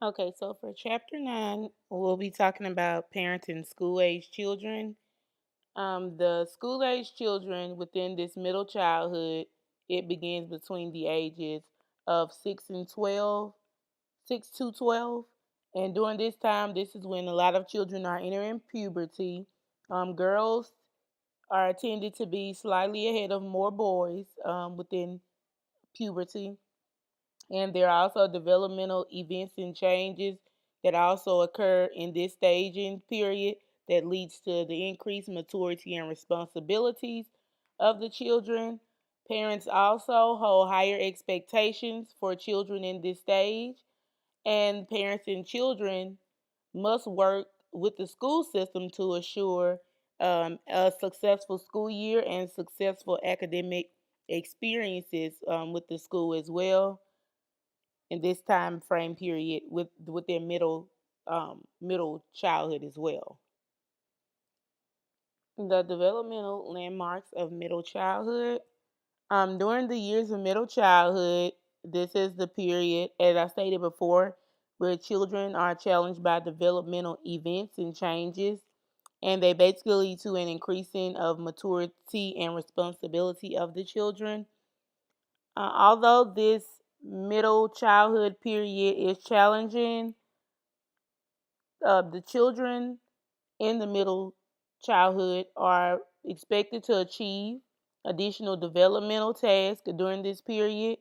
Okay, so for chapter 9, we'll be talking about parenting school age children. The school age children within this middle childhood, it begins between the ages of 6 to 12. And during this time, this is when a lot of children are entering puberty. Girls are tended to be slightly ahead of more boys within puberty. And there are also developmental events and changes that also occur in this staging period that leads to the increased maturity and responsibilities of the children. Parents also hold higher expectations for children in this stage, and parents and children must work with the school system to assure a successful school year and successful academic experiences with the school as well in this time frame period with their middle childhood as well. The developmental landmarks of middle childhood. During the years of middle childhood, this is the period, as I stated before, where children are challenged by developmental events and changes, and they basically lead to an increasing of maturity and responsibility of the children. Although this middle childhood period is challenging, the children in the middle childhood are expected to achieve additional developmental tasks during this period.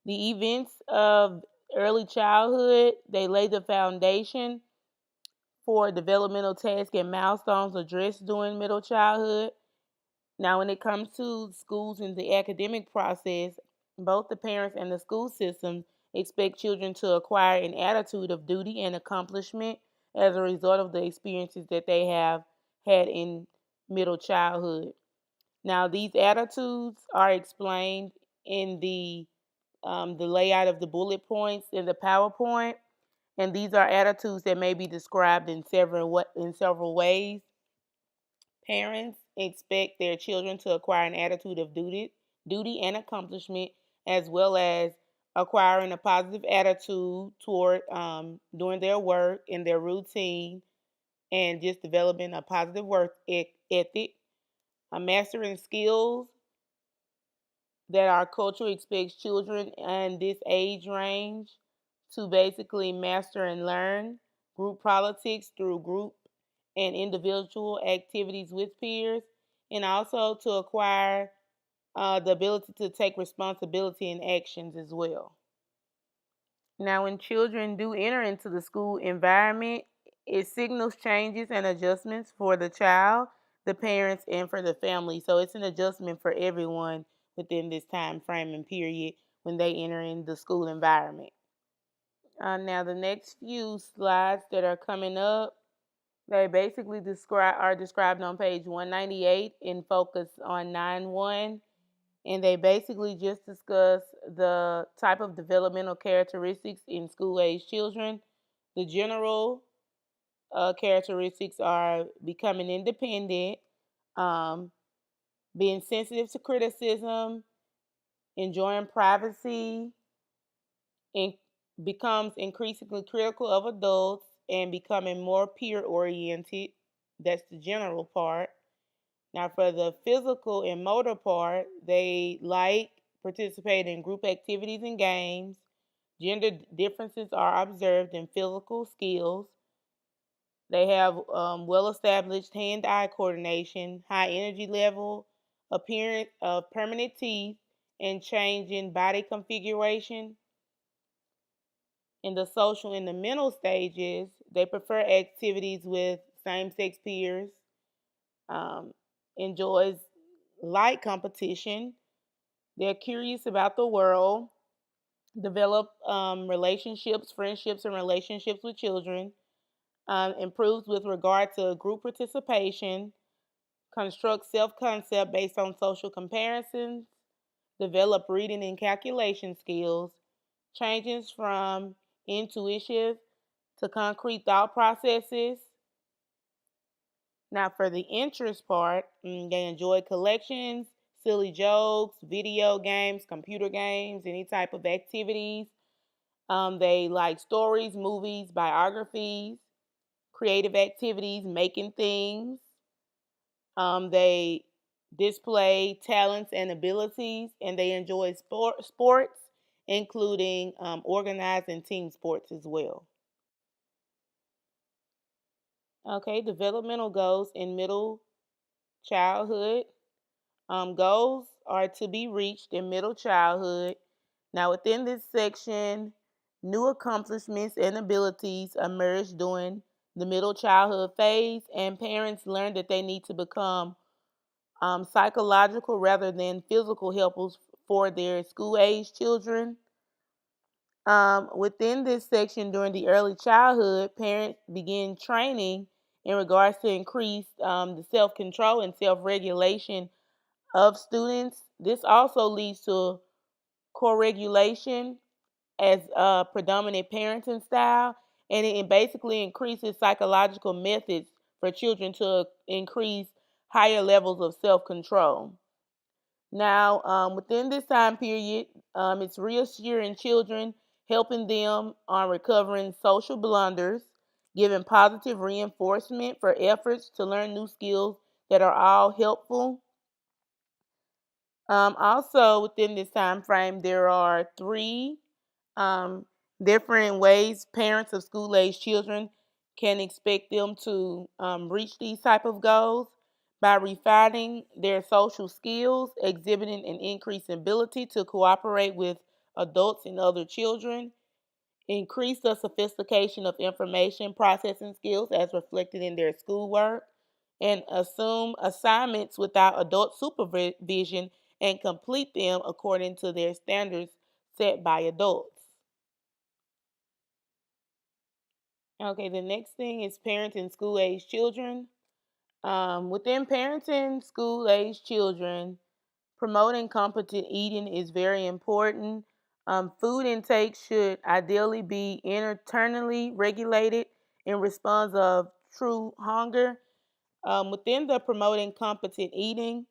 The events of early childhood, they lay the foundation for developmental tasks and milestones addressed during middle childhood. Now, when it comes to schools and the academic process, both the parents and the school system expect children to acquire an attitude of duty and accomplishment as a result of the experiences that they have had in middle childhood. Now, these attitudes are explained in the layout of the bullet points in the PowerPoint, and these are attitudes that may be described in several ways. Parents expect their children to acquire an attitude of duty and accomplishment, as well as acquiring a positive attitude toward doing their work and their routine, and just developing a positive work ethic, mastering skills that our culture expects children in this age range to basically master and learn group politics through group and individual activities with peers, and also to acquire the ability to take responsibility in actions as well. Now, when children do enter into the school environment, it signals changes and adjustments for the child, the parents, and for the family. So it's an adjustment for everyone within this time frame and period when they enter in the school environment. Now, the next few slides that are coming up, they basically are described on page 198 and focus on 9.1, and they basically just discuss the type of developmental characteristics in school age children. The general characteristics are becoming independent, um, being sensitive to criticism, enjoying privacy, and becomes increasingly critical of adults and becoming more peer oriented. That's the general part. Now, for the physical and motor part, they like participate in group activities and games. Gender differences are observed in physical skills. They have well established hand eye coordination, high energy level, appearance of permanent teeth, and change in body configuration. In the social and the mental stages, they prefer activities with same sex peers, um, enjoys light competition. They're curious about the world, develop relationships, friendships, and relationships with children, improves with regard to group participation, construct self concept based on social comparisons, develop reading and calculation skills, changes from intuitive to concrete thought processes. Now, for the interest part, they enjoy collections, silly jokes, video games, computer games, any type of activities. They like stories, movies, biographies, creative activities, making things. They display talents and abilities, and they enjoy sports, including organized and team sports as well. Okay, developmental goals in middle childhood. Goals are to be reached in middle childhood. Now, within this section, new accomplishments and abilities emerge during the middle childhood phase, and parents learn that they need to become psychological rather than physical helpers for their school age children. Within this section, during the early childhood, parents begin training in regards to increase the self control and self regulation of students. This also leads to co-regulation as a predominant parenting style, and it basically increases psychological methods for children to increase higher levels of self-control. Now, within this time period, it's reassuring children, helping them on recovering social blunders, giving positive reinforcement for efforts to learn new skills that are all helpful. Also, within this time frame, there are three um, different ways parents of school age children can expect them to reach these type of goals by refining their social skills, exhibiting an increased ability to cooperate with adults and other children, increase the sophistication of information processing skills as reflected in their schoolwork, and assume assignments without adult supervision and complete them according to their standards set by adults. Okay, the next thing is parenting school age children. Within parenting school age children, promoting competent eating is very important. Food intake should ideally be internally regulated in response of true hunger. Within the promoting competent eating,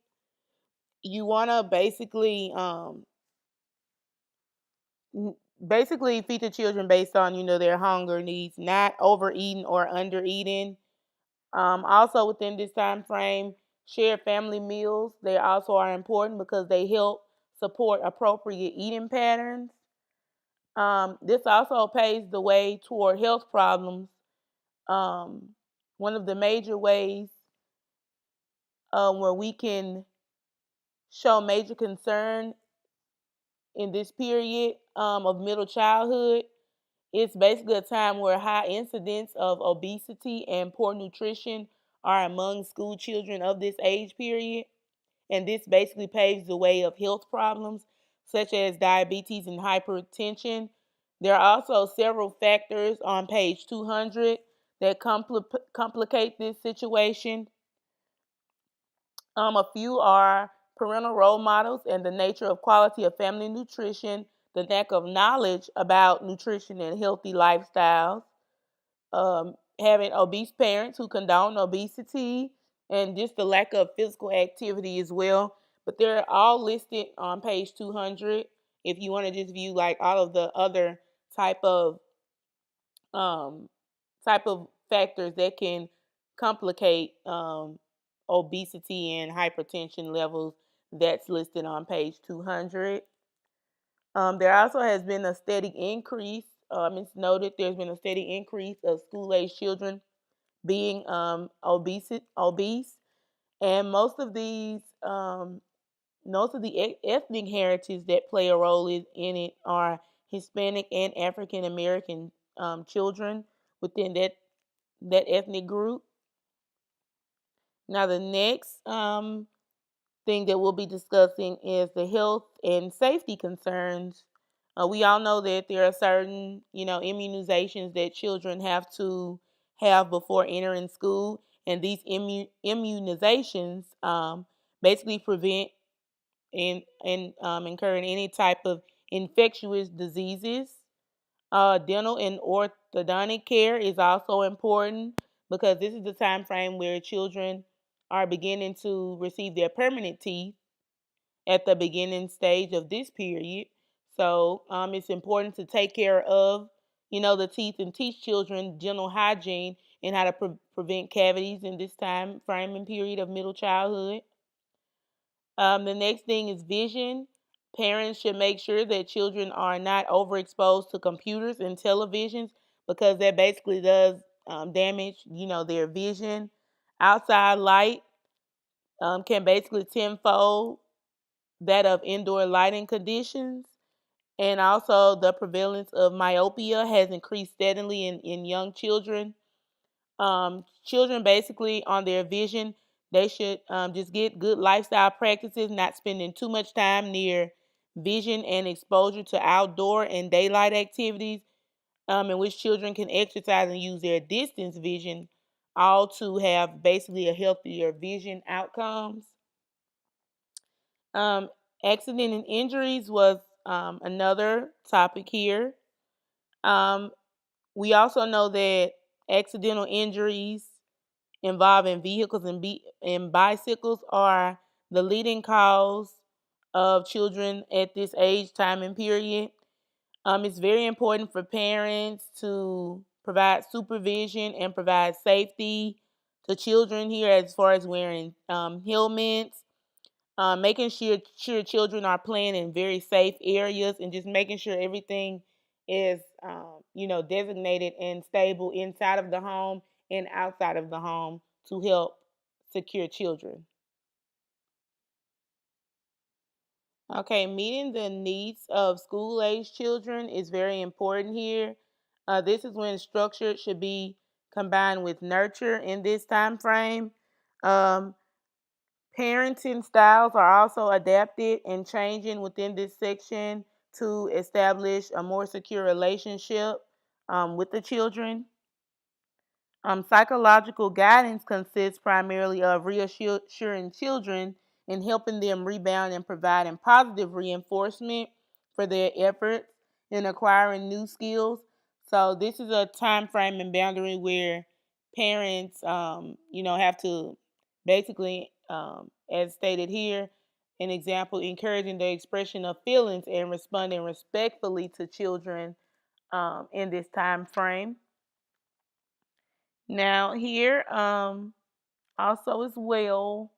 you want to basically feed the children based on their hunger needs, not overeating or under eating. Also within this time frame, shared family meals, they also are important because they help support appropriate eating patterns. This also paves the way toward health problems. Um, One of the major ways where we can show major concern in this period of middle childhood, it's basically a time where high incidence of obesity and poor nutrition are among school children of this age period. And this basically paves the way of health problems such as diabetes and hypertension. There are also several factors on page 200 that complicate this situation. A few are parental role models and the nature of quality of family nutrition, the lack of knowledge about nutrition and healthy lifestyles, having obese parents who condone obesity, and just the lack of physical activity as well. But they're all listed on page 200 if you want to just view like all of the other type of um, factors that can complicate obesity and hypertension levels. That's listed on page 200. There also has been a steady increase. It's noted there's been a steady increase of school age children being obese, and most of the ethnic heritage that play a role in it are Hispanic and African American children within that ethnic group. Now, the next thing that we'll be discussing is the health and safety concerns. We all know that there are certain, immunizations that children have to have before entering school, and these immunizations basically prevent and incurring any type of infectious diseases. Dental and orthodontic care is also important because this is the time frame where children are beginning to receive their permanent teeth at the beginning stage of this period. So it's important to take care of, the teeth and teach children general hygiene and how to prevent cavities in this time framing period of middle childhood. The next thing is vision. Parents should make sure that children are not overexposed to computers and televisions because that basically does damage, their vision. Outside light can basically tenfold that of indoor lighting conditions. And also, the prevalence of myopia has increased steadily in young children. Children basically on their vision, they should just get good lifestyle practices, not spending too much time near vision and exposure to outdoor and daylight activities, in which children can exercise and use their distance vision, all to have basically a healthier vision outcomes. Um, Accident and injuries was another topic here. Um, we also know that accidental injuries involving vehicles and bicycles are the leading cause of children at this age, time, and period. It's very important for parents to provide supervision and provide safety to children here as far as wearing helmets, making sure children are playing in very safe areas, and just making sure everything is designated and stable inside of the home and outside of the home to help secure children. Okay, meeting the needs of school age children is very important here. This is when structure should be combined with nurture in this time frame. Um, Parenting styles are also adapted and changing within this section to establish a more secure relationship with the children. Psychological guidance consists primarily of reassuring children and helping them rebound and providing positive reinforcement for their efforts in acquiring new skills. So this is a time frame and boundary where parents, have to basically, as stated here, an example, encouraging the expression of feelings and responding respectfully to children in this time frame. Now here, also as well,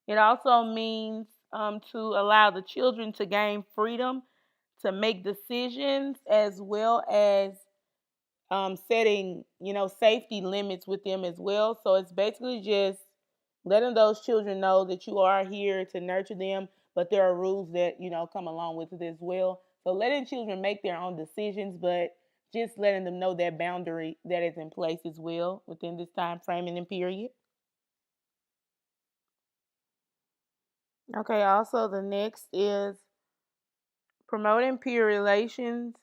it also means to allow the children to gain freedom to make decisions as well as setting, safety limits with them as well. So it's basically just letting those children know that you are here to nurture them, but there are rules that, come along with it as well. So letting children make their own decisions, but just letting them know that boundary that is in place as well within this time framing and period. Okay, also the next is promoting peer relations.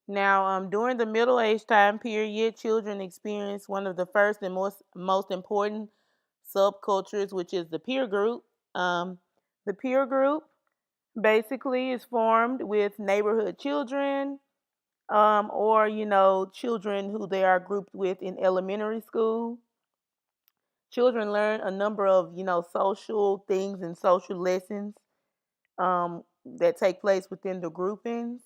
Now, during the middle age time period, children experience one of the first and most important subcultures, which is the peer group. Um, the peer group basically is formed with neighborhood children, or children who they are grouped with in elementary school. Children learn a number of social things and social lessons that take place within the groupings.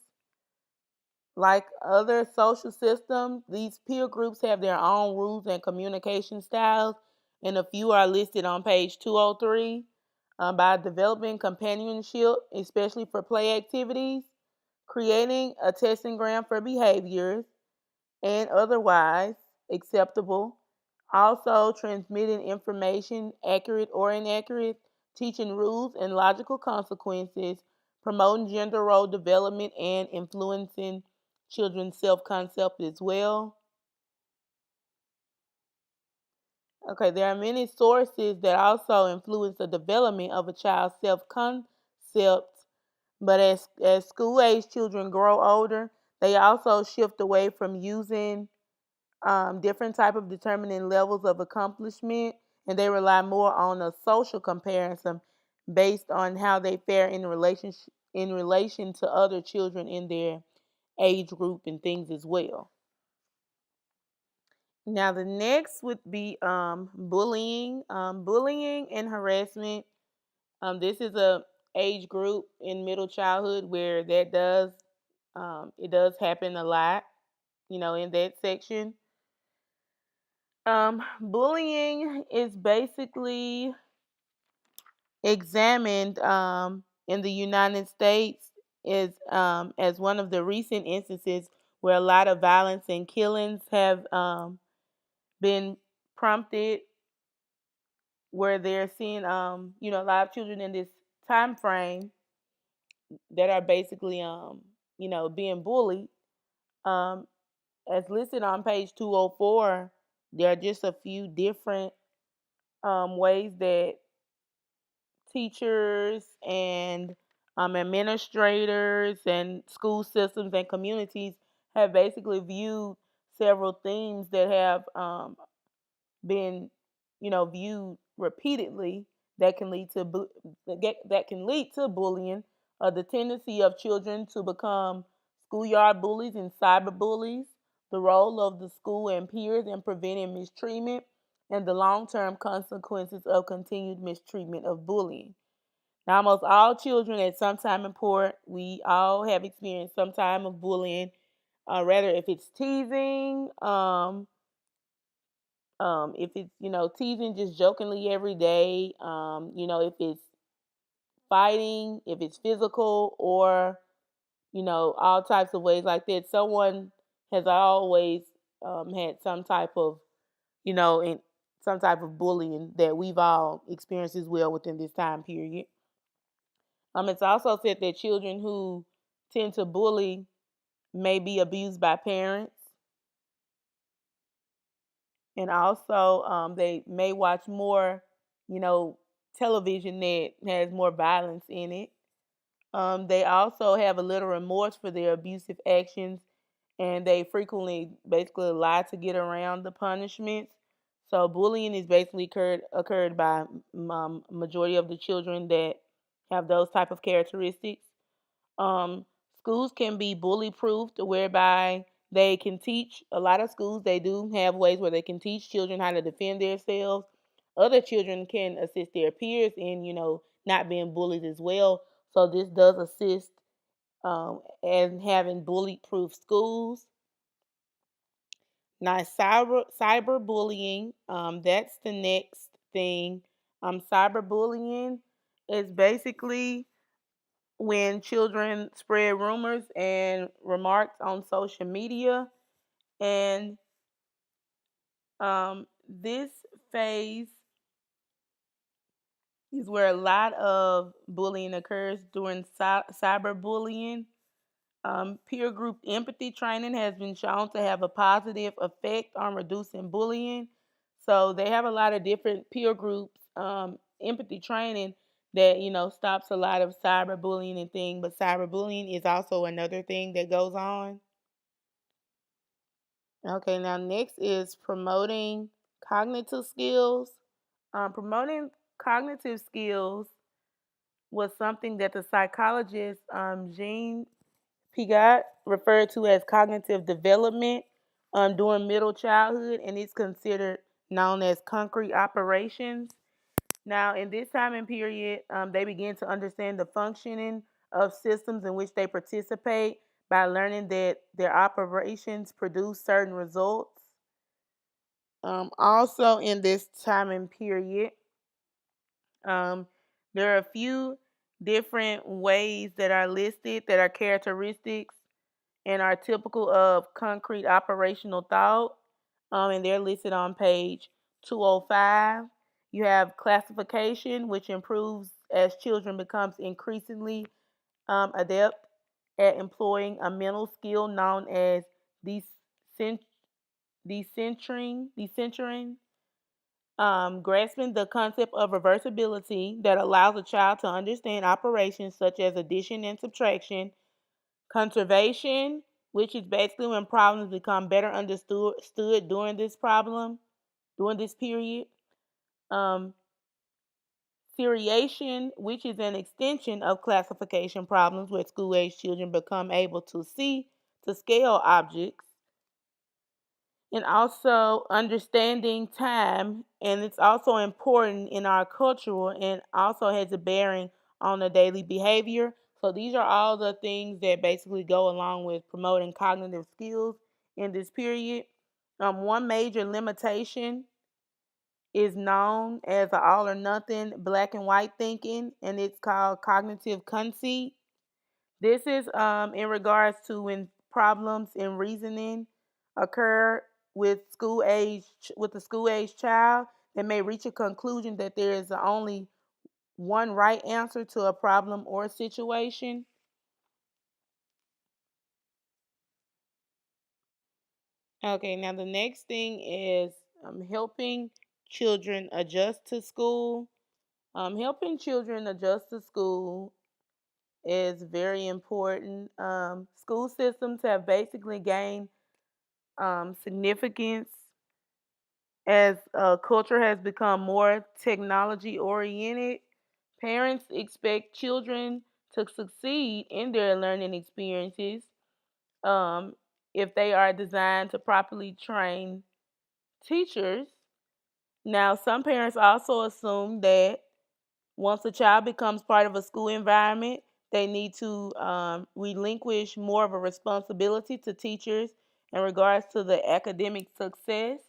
Like other social systems, these peer groups have their own rules and communication styles, and a few are listed on page 203. By developing companionship, especially for play activities, creating a testing ground for behaviors, and otherwise acceptable. Also, transmitting information, accurate or inaccurate, teaching rules and logical consequences, promoting gender role development, and influencing children's self concept as well. Okay, there are many sources that also influence the development of a child's self concept, but as school age children grow older, they also shift away from using different type of determining levels of accomplishment, and they rely more on a social comparison based on how they fare in relation to other children in their age group and things as well. Now the next would be bullying. Bullying and harassment. This is a age group in middle childhood where that does it does happen a lot, in that section. Bullying is basically examined in the United States is as one of the recent instances where a lot of violence and killings have been prompted, where they're seeing a lot of children in this time frame that are basically being bullied. Um, as listed on page 204, there are just a few different ways that teachers and administrators and school systems and communities have basically viewed several themes that have been, viewed repeatedly that can lead to that can lead to bullying. The tendency of children to become schoolyard bullies and cyber bullies, the role of the school and peers in preventing mistreatment, and the long-term consequences of continued mistreatment of bullying. Now, almost all children at some time in port, we all have experienced some time of bullying, rather if it's teasing, if it's teasing just jokingly every day, if it's fighting, if it's physical, or all types of ways like that. Someone has always had some type of in some type of bullying that we've all experienced as well within this time period. It's also said that children who tend to bully may be abused by parents, and also they may watch more, you know, television that has more violence in it. They also have a little remorse for their abusive actions, and they frequently basically lie to get around the punishments. So bullying is basically occurred by majority of the children that have those type of characteristics. Um, Schools can be bully proofed, whereby they can teach. A lot of schools, they do have ways where they can teach children how to defend themselves. Other children can assist their peers in, not being bullied as well. So this does assist in having bully proof schools. Now, cyberbullying, that's the next thing. Cyberbullying is basically when children spread rumors and remarks on social media. And this phase is where a lot of bullying occurs during cyberbullying. Peer group empathy training has been shown to have a positive effect on reducing bullying. So they have a lot of different peer groups, empathy training that stops a lot of cyberbullying and thing. But cyberbullying is also another thing that goes on. Okay, now next is promoting cognitive skills. Promoting cognitive skills was something that the psychologist Jean Piaget referred to as cognitive development during middle childhood, and it's considered known as concrete operations. Now, in this time and period, they begin to understand the functioning of systems in which they participate by learning that their operations produce certain results. Also, in this time and period, um, there are a few different ways that are listed that are characteristics and are typical of concrete operational thought, and they're listed on page 205. You have classification, which improves as children becomes increasingly adept at employing a mental skill known as decent- decentering, grasping the concept of reversibility that allows a child to understand operations such as addition and subtraction. Conservation, which is basically when problems become better understood during this period. Um, Seriation, which is an extension of classification problems where school age children become able to see to scale objects. And also understanding time, and it's also important in our cultural and also has a bearing on a daily behavior. So these are all the things that basically go along with promoting cognitive skills in this period. One major limitation is known as a all or nothing black and white thinking, and it's called cognitive conceit. This is in regards to when problems in reasoning occur with a school age child, they may reach a conclusion that there is only one right answer to a problem or situation. Okay, now the next thing is helping children adjust to school. Helping children adjust to school is very important. School systems have basically gained significance as culture has become more technology oriented. Parents expect children to succeed in their learning experiences um, if they are designed to properly train teachers. Now, some parents also assume that once a child becomes part of a school environment, they need to relinquish more of a responsibility to teachers in regards to the academic success.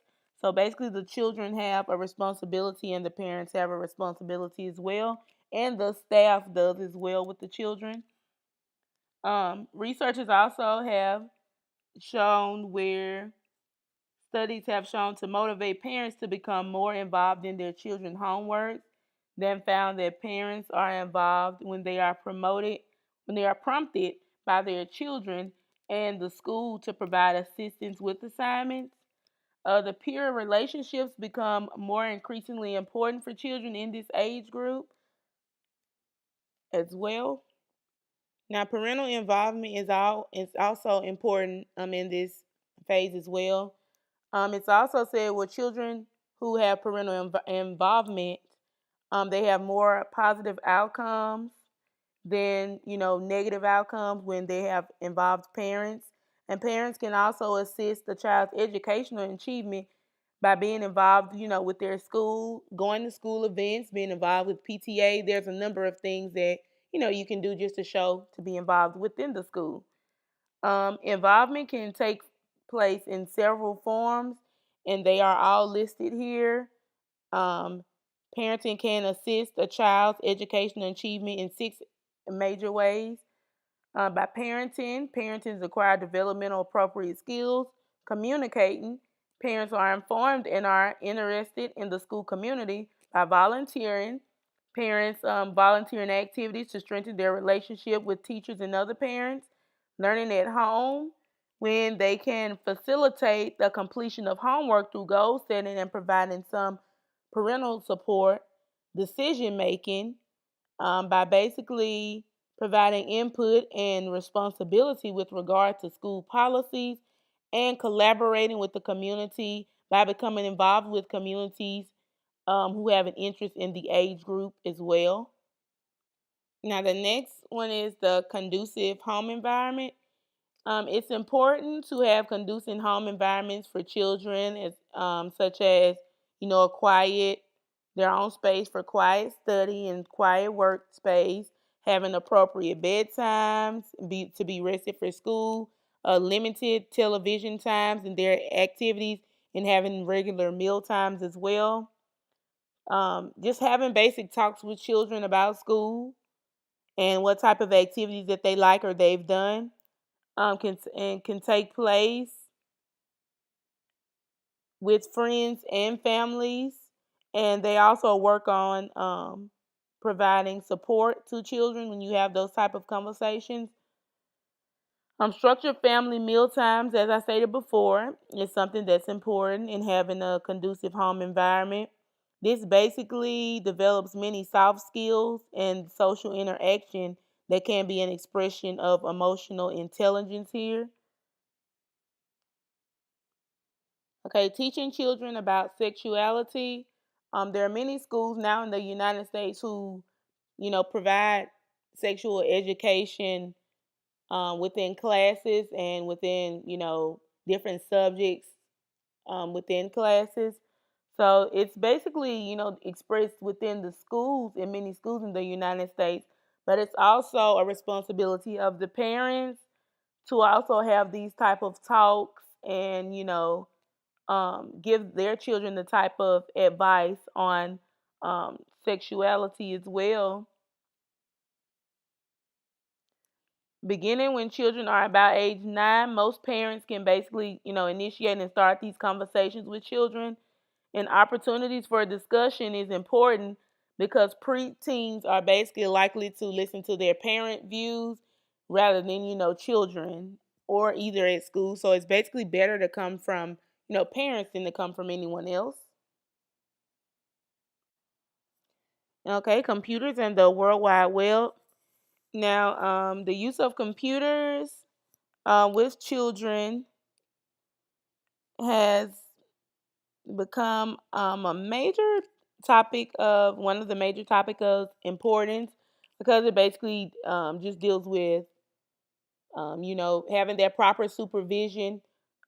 So basically, the children have a responsibility, and the parents have a responsibility as well, and the staff does as well with the children. Researchers also have shown where studies have shown to motivate parents to become more involved in their children's homework. Then found that parents are involved when they are prompted by their children and the school to provide assistance with assignments. The peer relationships become more increasingly important for children in this age group as well. Now, parental involvement is also important in this phase as well. It's also said with children who have parental involvement, they have more positive outcomes than negative outcomes when they have involved parents. And parents can also assist the child's educational achievement by being involved, with their school, going to school events, being involved with PTA. There's a number of things that you can do just to show to be involved within the school. Involvement can take place in several forms, and they are all listed here. Um, Parenting can assist a child's educational achievement in six major ways. By parents acquire developmental appropriate skills. Communicating, parents are informed and are interested in the school community. By volunteering, parents volunteer in activities to strengthen their relationship with teachers and other parents. Learning at home, when they can facilitate the completion of homework through goal setting and providing some parental support. Decision making, by basically providing input and responsibility with regard to school policies, and collaborating with the community by becoming involved with communities who have an interest in the age group as well. Now, the next one is the conducive home environment. It's important to have conducive home environments for children, such as a their own space for quiet study and quiet workspace, having appropriate bedtimes, to be rested for school, limited television times and their activities, and having regular meal times as well. Just having basic talks with children about school and what type of activities that they like or they've done can take place with friends and families, and they also work on providing support to children when you have those type of conversations. Structured family meal times, as I stated before, is something that's important in having a conducive home environment. This basically develops many soft skills and social interaction that can be an expression of emotional intelligence here. Okay, teaching children about sexuality. There are many schools now in the United States who, provide sexual education within classes and within, different subjects within classes. So it's basically, expressed within the schools in many schools in the United States. but it's also a responsibility of the parents to also have these type of talks and give their children the type of advice on sexuality as well. Beginning when children are about age 9, most parents can basically, initiate and start these conversations with children. And opportunities for discussion is important because preteens are basically likely to listen to their parent views rather than, children or either at school. So it's basically better to come from, parents than to come from anyone else. Okay, computers and the World Wide Web. Now, the use of computers with children has become a major topic of one of the major topic of importance because it basically just deals with having that proper supervision,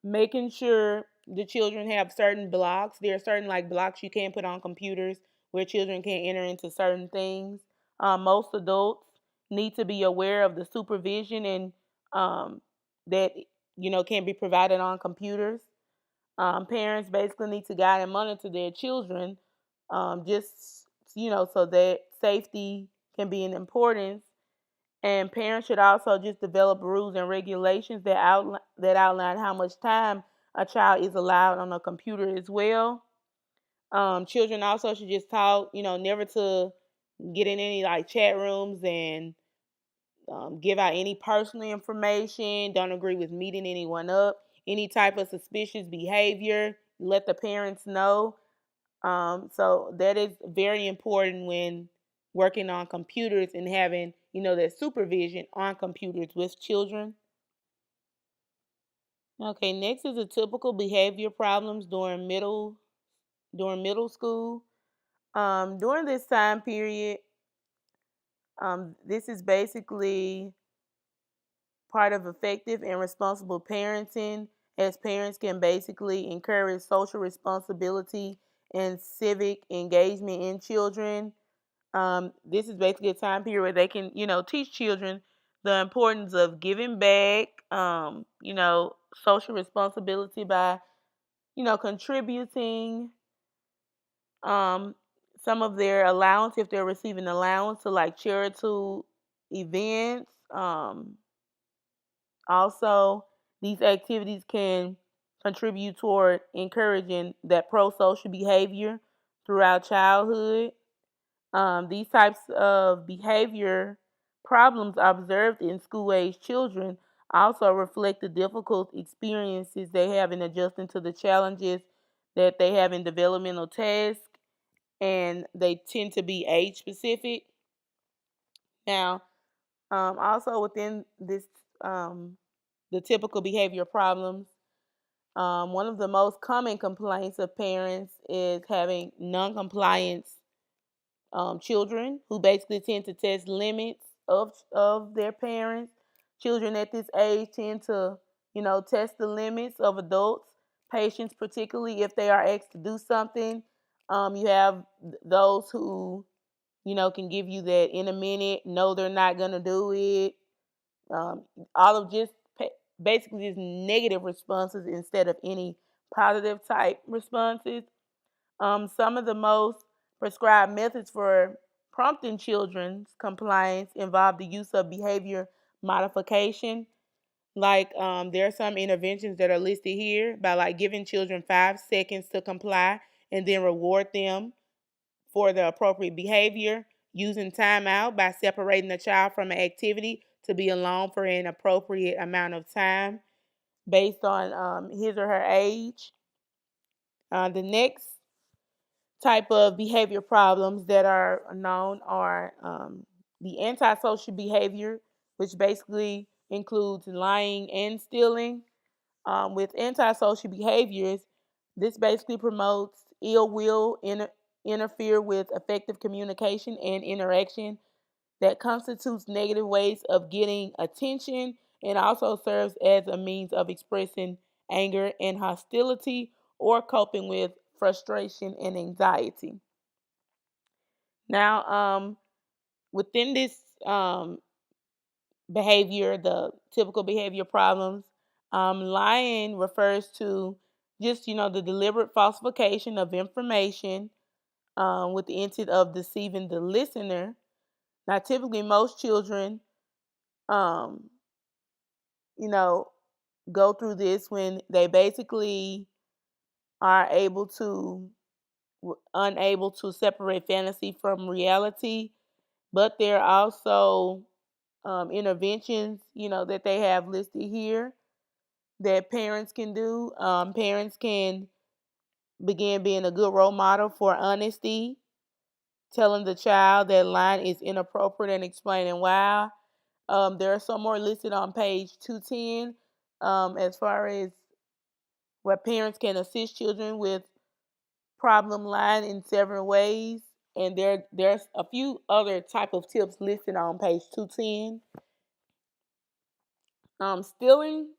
making sure the children have certain blocks. There are certain like blocks you can't put on computers where children can't enter into certain things. Most adults need to be aware of the supervision and that can be provided on computers. Parents basically need to guide and monitor their children, just so that safety can be an importance. And parents should also just develop rules and regulations that outline how much time a child is allowed on a computer as well. Children also should just talk, never to get in any like chat rooms and give out any personal information. Don't agree with meeting anyone up. Any type of suspicious behavior, let the parents know. So that is very important when working on computers and having, that supervision on computers with children. Okay, next is the typical behavior problems during middle school. During this time period, this is basically part of effective and responsible parenting, as parents can basically encourage social responsibility and civic engagement in children. This is basically a time period where they can, teach children the importance of giving back, social responsibility by, contributing um, some of their allowance if they're receiving allowance to like charitable events. Also, these activities can contribute toward encouraging that pro-social behavior throughout childhood. These types of behavior problems observed in school age children also reflect the difficult experiences they have in adjusting to the challenges that they have in developmental tasks, and they tend to be age specific. Now, also within this, the typical behavior problems, one of the most common complaints of parents is having non-compliance children who basically tend to test limits of their parents. Children at this age tend to, test the limits of adults, patients, particularly if they are asked to do something. You have those who, can give you that in a minute, no, they're not going to do it. All of just basically just negative responses instead of any positive type responses. Some of the most prescribed methods for prompting children's compliance involve the use of behavior modification. Like there are some interventions that are listed here by like giving children 5 seconds to comply and then reward them for the appropriate behavior, using timeout by separating the child from an activity to be alone for an appropriate amount of time based on his or her age. The next type of behavior problems that are known are the antisocial behavior, which basically includes lying and stealing. With antisocial behaviors, this basically promotes ill will, interfere with effective communication and interaction that constitutes negative ways of getting attention and also serves as a means of expressing anger and hostility or coping with frustration and anxiety. Now, within this behavior, the typical behavior problems. Lying refers to just, the deliberate falsification of information with the intent of deceiving the listener. Now, typically, most children, um, you know, go through this when they basically are unable to separate fantasy from reality, but there are also interventions, that they have listed here that parents can do. Parents can begin being a good role model for honesty, telling the child that line is inappropriate and explaining why. There are some more listed on page 210 as far as where parents can assist children with problem line in several ways. And there's a few other type of tips listed on page 210. Stealing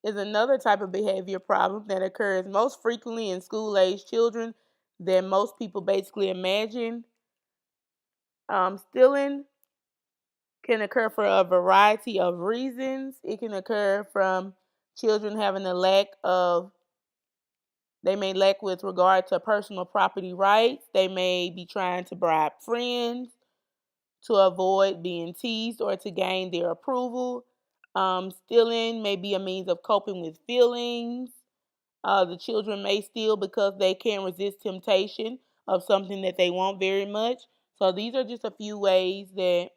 is another type of behavior problem that occurs most frequently in school-age children than most people basically imagine. Stealing can occur for a variety of reasons. It can occur from children having they may lack with regard to personal property rights. They may be trying to bribe friends to avoid being teased or to gain their approval. Stealing may be a means of coping with feelings. The children may steal because they can't resist temptation of something that they want very much. So these are just a few ways that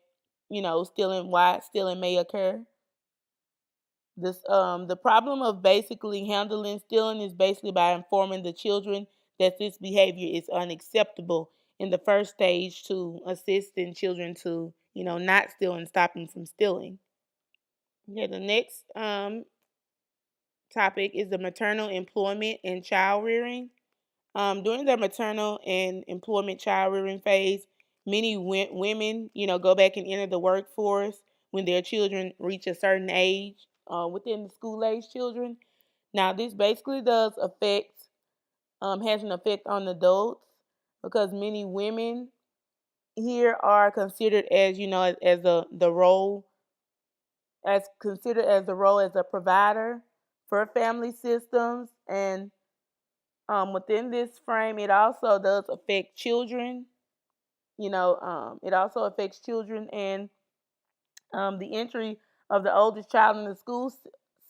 why stealing may occur. The problem of basically handling stealing is basically by informing the children that this behavior is unacceptable in the first stage to assisting children to not steal and stopping from stealing. Okay, the next topic is the maternal employment and child rearing. During the maternal and employment child rearing phase, many women, go back and enter the workforce when their children reach a certain age within the school age children. Now, this basically has an effect on adults because many women here are considered as, as the role, as considered as the role as a provider for family systems. And within this frame, it also does affect children. It also affects children, and the entry of the oldest child in the school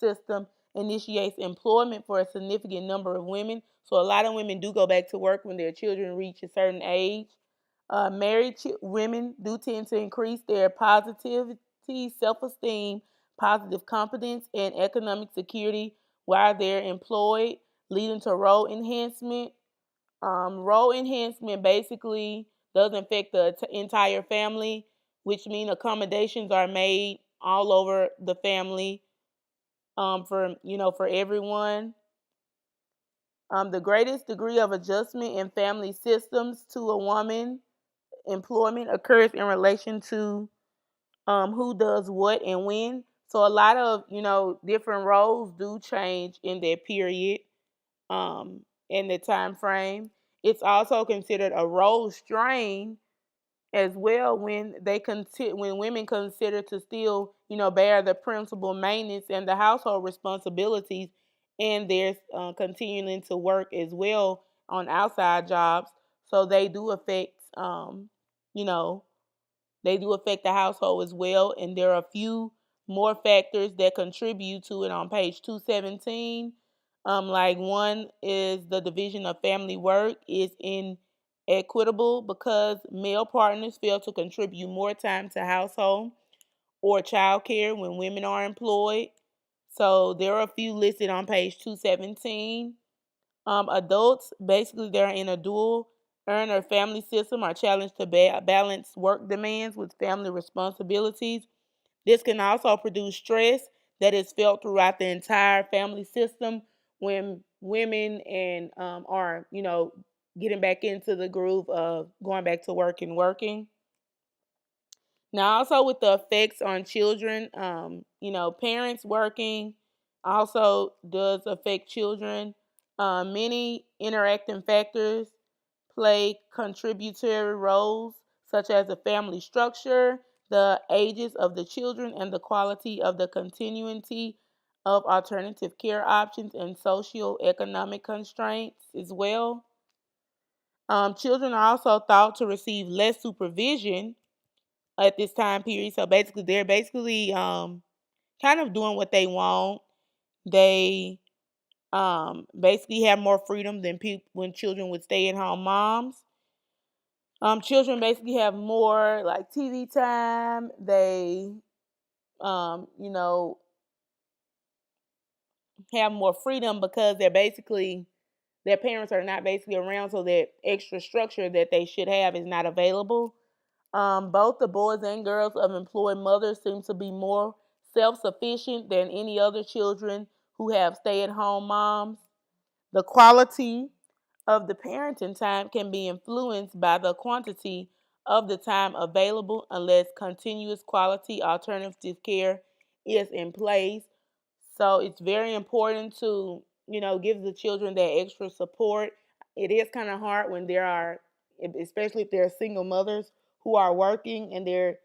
system initiates employment for a significant number of women. So a lot of women do go back to work when their children reach a certain age. Married women do tend to increase their positivity, self-esteem, positive confidence, and economic security while they're employed, leading to role enhancement. Role enhancement basically doesn't affect the entire family, which means accommodations are made all over the family for everyone. The greatest degree of adjustment in family systems to a woman employment occurs in relation to who does what and when. So a lot of different roles do change in that period, in the time frame. It's also considered a role strain as well when when women consider to still bear the principal maintenance and the household responsibilities, and they're continuing to work as well on outside jobs. So you know they do affect the household as well, and there are a few more factors that contribute to it on page 217. Like one is the division of family work is inequitable because male partners fail to contribute more time to household or childcare when women are employed. So there are a few listed on page 217. Adults, basically, they're in a dual earner family system, are challenged to balance work demands with family responsibilities. This can also produce stress that is felt throughout the entire family system when women are, getting back into the groove of going back to work and working. Now, also with the effects on children, parents working also does affect children. Many interacting factors play contributory roles, such as the family structure, the ages of the children, and the quality of the continuity of alternative care options and socioeconomic constraints as well. Children are also thought to receive less supervision at this time period. So basically, they're basically kind of doing what they want. They basically have more freedom than people when children with stay-at-home moms. Children basically have more like TV time. They, you know, have more freedom because they're basically their parents are not basically around, so that extra structure that they should have is not available. Both the boys and girls of employed mothers seem to be more self-sufficient than any other children who have stay-at-home moms. The quality of the parenting time can be influenced by the quantity of the time available unless continuous quality alternative care is in place. So it's very important to, give the children that extra support. It is kind of hard when there are, especially if there are single mothers who are working and they're,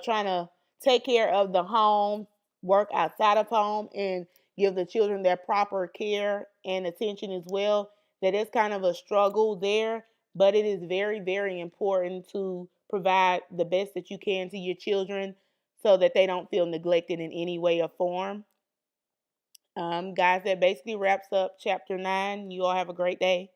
trying to take care of the home, work outside of home, and give the children their proper care and attention as well. That is kind of a struggle there, but it is very, very important to provide the best that you can to your children so that they don't feel neglected in any way or form. Guys, that basically wraps up chapter 9. You all have a great day.